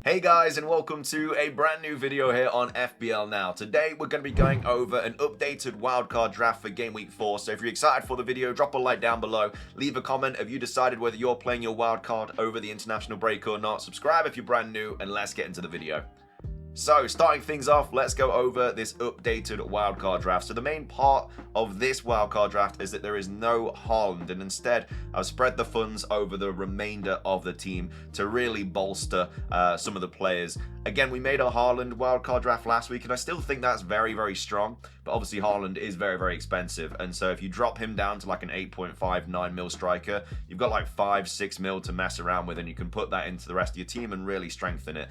Hey guys, and welcome to a brand new video here on FPL Now. Today we're going to be going over an updated wildcard draft for Game Week 4. So if you're excited for the video, drop a like down below. Leave a comment if you decided whether you're playing your wildcard over the international break or not. Subscribe if you're brand new, and let's get into the video. So, starting things off, let's go over this updated wildcard draft. So the main part of this wildcard draft is that there is no Haaland, and instead I've spread the funds over the remainder of the team to really bolster some of the players. Again, we made a Haaland wildcard draft last week, and I still think that's very, very strong. But obviously Haaland is very, very expensive, and so if you drop him down to like an 8.59 mil striker, you've got like 5-6 mil to mess around with, and you can put that into the rest of your team and really strengthen it.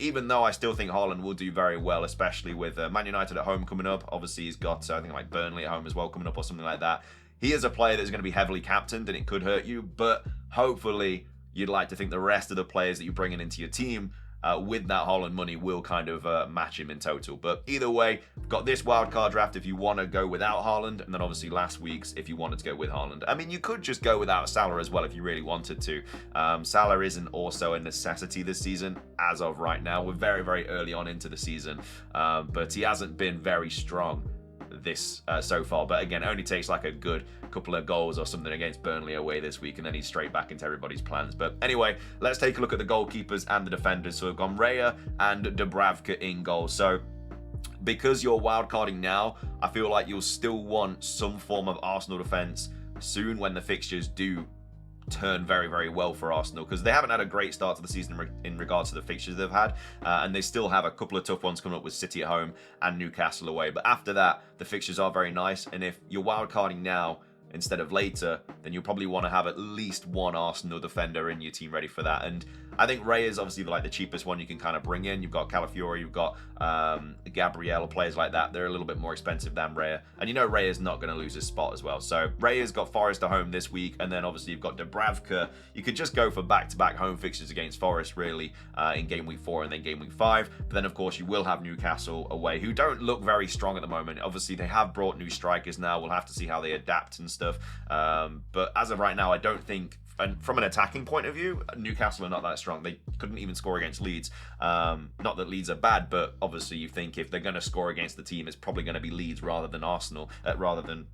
Even though I still think Haaland will do very well, especially with Man United at home coming up. Obviously he's got I think like Burnley at home as well coming up or something like that. He is a player that's going to be heavily captained, and it could hurt you, but hopefully you'd like to think the rest of the players that you're bringing into your team with that Haaland money will kind of match him in total. But either way, we've got this wildcard draft if you want to go without Haaland, and then obviously last week's if you wanted to go with Haaland. I mean, you could just go without Salah as well if you really wanted to. Salah isn't also a necessity this season as of right now. We're very, very early on into the season, but he hasn't been very strong this so far. But again, it only takes like a good couple of goals or something against Burnley away this week, and then he's straight back into everybody's plans. But anyway, let's take a look at the goalkeepers and the defenders. So we've gone Raya and Dubravka in goal. So because you're wildcarding now, I feel like you'll still want some form of Arsenal defense soon when the fixtures do turn very, very well for Arsenal, because they haven't had a great start to the season in regards to the fixtures they've had, and they still have a couple of tough ones coming up with City at home and Newcastle away. But after that, the fixtures are very nice, and if you're wildcarding now instead of later, then you'll probably want to have at least one Arsenal defender in your team ready for that. And I think Ray is obviously like the cheapest one you can kind of bring in. You've got Calafiori, you've got Gabriel, players like that. They're a little bit more expensive than Raya. And you know Raya is not going to lose his spot as well. So Raya's got Forest at home this week, and then obviously you've got Dubravka. You could just go for back-to-back home fixtures against Forest really in Game Week 4 and then Game Week 5. But then of course you will have Newcastle away, who don't look very strong at the moment. Obviously they have brought new strikers now. We'll have to see how they adapt and stuff. But as of right now, I don't think, and from an attacking point of view, Newcastle are not that strong. They couldn't even score against Leeds. Not that Leeds are bad, but obviously you think if they're going to score against the team, it's probably going to be Leeds rather than Arsenal. Rather than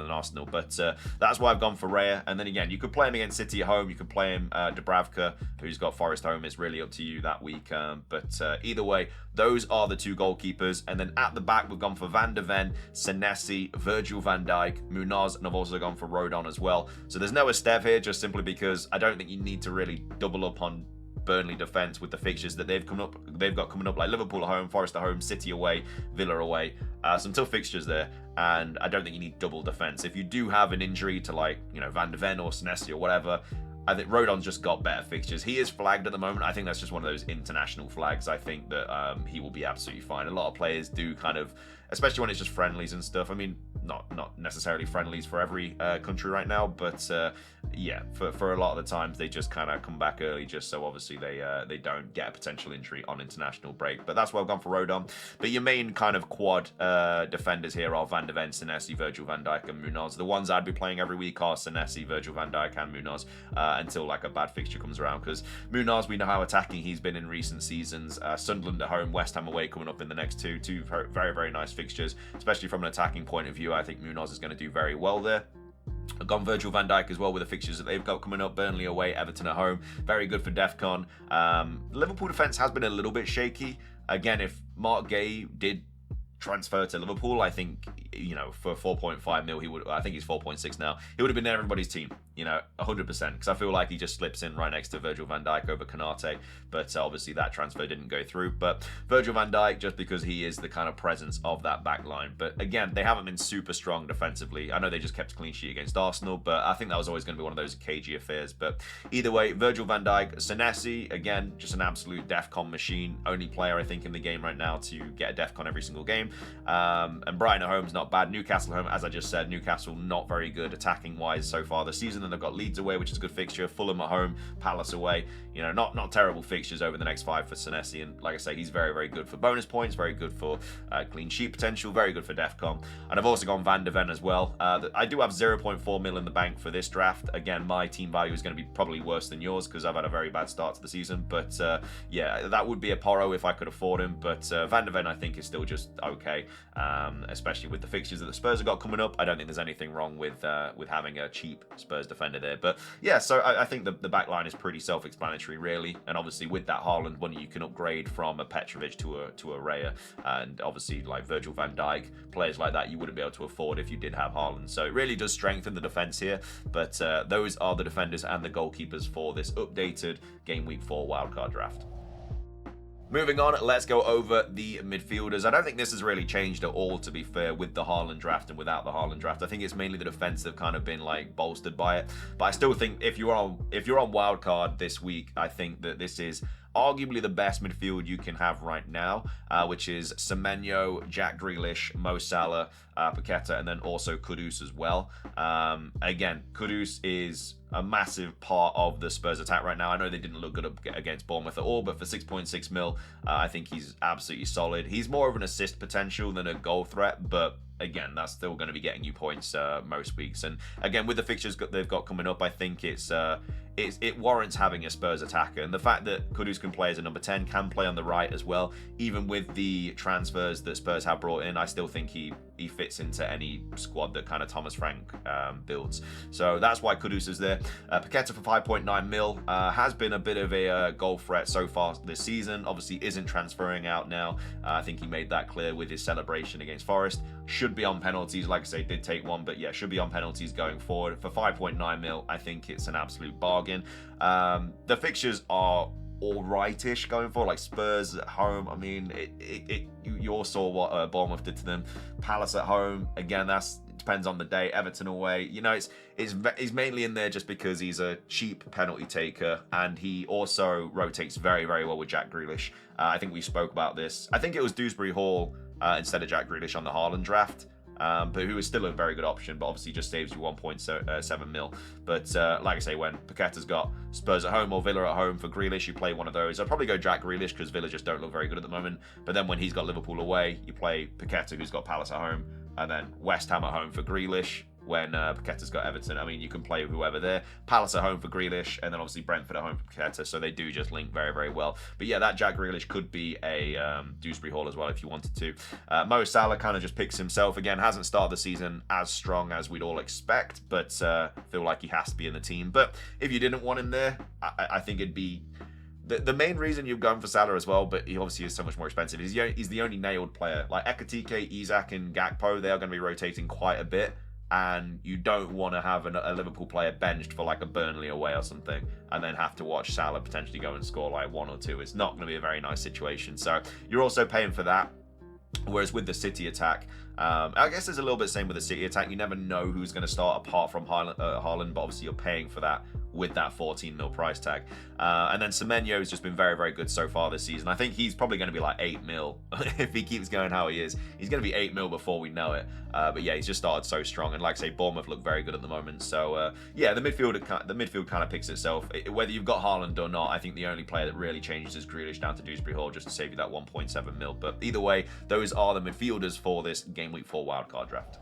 Arsenal. But that's why I've gone for Raya. And then again, you could play him against City at home. You could play him Dubravka, who's got Forest home. It's really up to you that week. But either way, those are the two goalkeepers. And then at the back, we've gone for Van de Ven, Senesi, Virgil van Dijk, Munoz, and I've also gone for Rodon as well. So there's no Esteve here, just simply because I don't think you need to really double up on Burnley defense with the fixtures that they've got coming up, like Liverpool at home, Forest at home, City away, Villa away. Some tough fixtures there, and I don't think you need double defense. If you do have an injury to, like, you know, Van de Ven or Senesi or whatever, I think Rodon's just got better fixtures. He is flagged at the moment. I think that's just one of those international flags. I think that he will be absolutely fine. A lot of players do kind of, especially when it's just friendlies and stuff. I mean, not necessarily friendlies for every country right now, but yeah, for a lot of the times they just kind of come back early, just so obviously they don't get a potential injury on international break. But that's why I've gone for Rodon. But your main kind of quad defenders here are Van de Ven, Senesi, Virgil van Dijk, and Munoz. The ones I'd be playing every week are Senesi, Virgil van Dijk, and Munoz until like a bad fixture comes around, because Munoz, we know how attacking he's been in recent seasons. Sunderland at home, West Ham away coming up in the next two very, very nice fixtures, especially from an attacking point of view. I think Munoz is going to do very well there. I've gone Virgil van Dijk as well with the fixtures that they've got coming up. Burnley away, Everton at home. Very good for DEFCON. Liverpool defence has been a little bit shaky. Again, if Mark Gay did transfer to Liverpool, I think, you know, for 4.5 mil, he would, I think he's 4.6 now, he would have been in everybody's team, you know, 100%, because I feel like he just slips in right next to Virgil van Dijk over Konate, but obviously that transfer didn't go through. But Virgil van Dijk, just because he is the kind of presence of that back line. But again, they haven't been super strong defensively. I know they just kept a clean sheet against Arsenal, but I think that was always going to be one of those cagey affairs. But either way, Virgil van Dijk, Senesi, again, just an absolute DEFCON machine. Only player, I think, in the game right now to get a DEFCON every single game. And Brighton at home is not bad. Newcastle home, as I just said, Newcastle not very good attacking-wise so far this season. Then they've got Leeds away, which is a good fixture. Fulham at home, Palace away. You know, not terrible fixtures over the next 5 for Senesi. And like I say, he's very, very good for bonus points, very good for clean sheet potential, very good for DEFCON. And I've also gone Van de Ven as well. I do have 0.4 mil in the bank for this draft. Again, my team value is going to be probably worse than yours because I've had a very bad start to the season. But yeah, that would be a Porro if I could afford him. But Van de Ven, I think, is still just okay, especially with the fixtures that the Spurs have got coming up. I don't think there's anything wrong with having a cheap Spurs defender there. But yeah, so I think the back line is pretty self-explanatory, really. And obviously with that Haaland money, you can upgrade from a Petrovic to a Raya. And obviously like Virgil van Dijk, players like that you wouldn't be able to afford if you did have Haaland. So it really does strengthen the defense here. But those are the defenders and the goalkeepers for this updated Game Week 4 wildcard draft. Moving on, let's go over the midfielders. I don't think this has really changed at all, to be fair, with the Haaland draft and without the Haaland draft. I think it's mainly the defense that have kind of been like bolstered by it. But I still think if you're on wildcard this week, I think that this is arguably the best midfield you can have right now, which is Semenyo, Jack Grealish, Mo Salah, Paqueta, and then also Kudus as well. Again, Kudus is a massive part of the Spurs attack right now. I know they didn't look good up against Bournemouth at all, but for 6.6 mil, I think he's absolutely solid. He's more of an assist potential than a goal threat, but again, that's still going to be getting you points most weeks. And again, with the fixtures they've got coming up, I think it warrants having a Spurs attacker. And the fact that Kudus can play as a number 10, can play on the right as well, even with the transfers that Spurs have brought in, I still think he fits into any squad that kind of Thomas Frank builds. So that's why Kudus is there. Paqueta for 5.9 mil has been a bit of a goal threat so far this season. Obviously isn't transferring out now. I think he made that clear with his celebration against Forest. Should be on penalties, like I say, did take one, but yeah, should be on penalties going forward. For 5.9 mil, I think it's an absolute bargain. The fixtures are all rightish going forward, like Spurs at home. I mean, you all saw what Bournemouth did to them. Palace at home, again, it depends on the day. Everton away, you know, he's mainly in there just because he's a cheap penalty taker, and he also rotates very, very well with Jack Grealish. I think we spoke about this. I think it was Dewsbury Hall instead of Jack Grealish on the Haaland draft. But who is still a very good option, but obviously just saves you 1.7 mil. But like I say, when Paqueta's got Spurs at home or Villa at home for Grealish, you play one of those. I'd probably go Jack Grealish because Villa just don't look very good at the moment. But then when he's got Liverpool away, you play Paqueta, who's got Palace at home, and then West Ham at home for Grealish. When Paqueta's got Everton, I mean, you can play whoever there. Palace at home for Grealish, and then obviously Brentford at home for Paqueta, so they do just link very, very well. But yeah, that Jack Grealish could be a Dewsbury Hall as well if you wanted to. Mo Salah kind of just picks himself. Again, hasn't started the season as strong as we'd all expect, but feel like he has to be in the team. But if you didn't want him there, I think it'd be... The main reason you're going for Salah as well, but he obviously is so much more expensive, he's the only nailed player. Like Ekitike, Isak, and Gakpo, they are going to be rotating quite a bit. And you don't want to have a Liverpool player benched for like a Burnley away or something and then have to watch Salah potentially go and score like 1 or 2. It's not going to be a very nice situation. So you're also paying for that. Whereas with the City attack, I guess there's a little bit the same with the City attack. You never know who's going to start apart from Haaland, but obviously you're paying for that with that 14 mil price tag. And then Semenyo has just been very, very good so far this season. I think he's probably going to be like 8 mil if he keeps going how he is. He's going to be 8 mil before we know it. But yeah, he's just started so strong. And like I say, Bournemouth look very good at the moment. So yeah, the midfield kind of picks itself. Whether you've got Haaland or not, I think the only player that really changes is Grealish down to Dewsbury Hall just to save you that 1.7 mil. But either way, those are the midfielders for this Game Week 4 wildcard draft.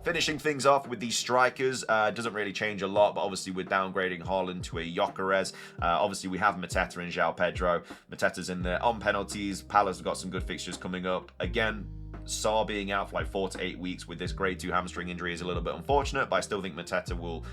Finishing things off with the strikers, doesn't really change a lot, but obviously we're downgrading Haaland to a Gyökeres. Obviously we have Mateta and João Pedro. Mateta's in there on penalties. Palace have got some good fixtures coming up. Again, Saar being out for like 4 to 8 weeks with this grade 2 hamstring injury is a little bit unfortunate, but I still think Mateta will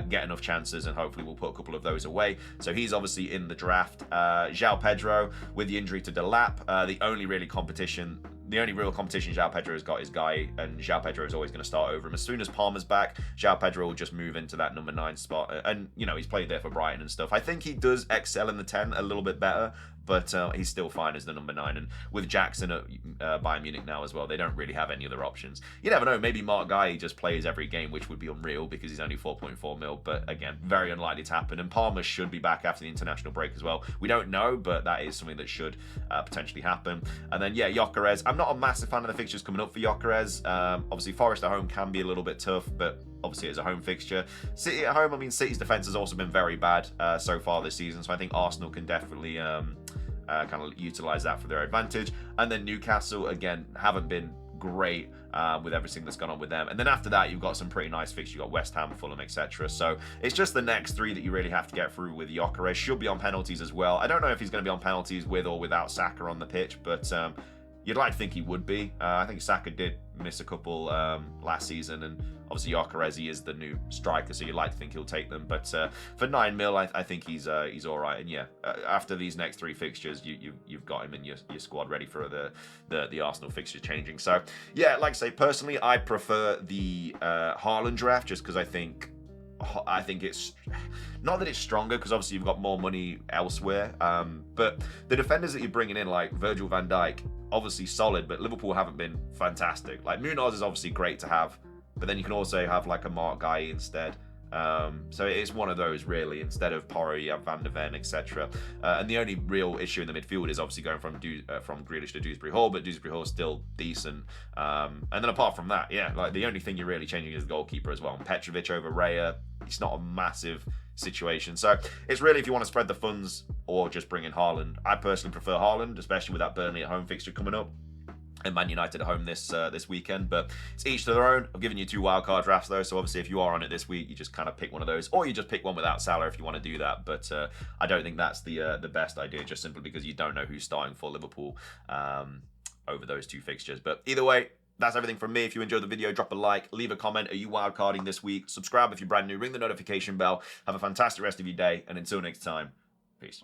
get enough chances and hopefully we'll put a couple of those away. So he's obviously in the draft. João Pedro with the injury to Delap, the only real competition João Pedro has got is Guy, and João Pedro is always going to start over him. As soon as Palmer's back, João Pedro will just move into that number 9 spot. And, you know, he's played there for Brighton and stuff. I think he does excel in the 10 a little bit better, but he's still fine as the number 9. And with Jackson at Bayern Munich now as well, they don't really have any other options. You never know, maybe Mark Guy just plays every game, which would be unreal because he's only 4.4 mil, but again, very unlikely to happen. And Palmer should be back after the international break as well. We don't know, but that is something that should potentially happen. And then, yeah, Gyökeres. I'm not a massive fan of the fixtures coming up for Gyökeres. Obviously, Forest at home can be a little bit tough, but obviously it's a home fixture. City at home, I mean, City's defense has also been very bad so far this season, so I think Arsenal can definitely kind of utilize that for their advantage. And then Newcastle, again, haven't been great with everything that's gone on with them. And then after that, you've got some pretty nice fixtures. You've got West Ham, Fulham, etc. So it's just the next 3 that you really have to get through with Gyökeres. Should be on penalties as well. I don't know if he's going to be on penalties with or without Saka on the pitch, but you'd like to think he would be. I think Saka did miss a couple last season, and obviously Gyökeres, he is the new striker, so you'd like to think he'll take them. But for 9 mil, I think he's all right. And yeah, after these next 3 fixtures, you've got him in your squad ready for the Arsenal fixture changing. So yeah, like I say, personally, I prefer the Haaland draft just because I think it's not that it's stronger because obviously you've got more money elsewhere, but the defenders that you're bringing in, like Virgil van Dijk, obviously solid, but Liverpool haven't been fantastic. Like Munoz is obviously great to have, but then you can also have like a Mark Guy instead. So it's one of those really. Instead of Porro, you have Van de Ven, etc. And the only real issue in the midfield is obviously going from Grealish to Dewsbury Hall, but Dewsbury Hall is still decent. And then apart from that, yeah, like the only thing you're really changing is the goalkeeper as well. And Petrovic over Raya, it's not a massive situation. So it's really if you want to spread the funds or just bring in Haaland. I personally prefer Haaland, especially with that Burnley at home fixture coming up. And Man United at home this weekend, but it's each to their own. I've given you 2 wildcard drafts though, so obviously if you are on it this week, you just kind of pick one of those, or you just pick one without Salah if you want to do that. But I don't think that's the best idea, just simply because you don't know who's starting for Liverpool over those 2 fixtures. But either way, that's everything from me. If you enjoyed the video, drop a like, leave a comment. Are you wildcarding this week? Subscribe if you're brand new, ring the notification bell. Have a fantastic rest of your day, and until next time, peace.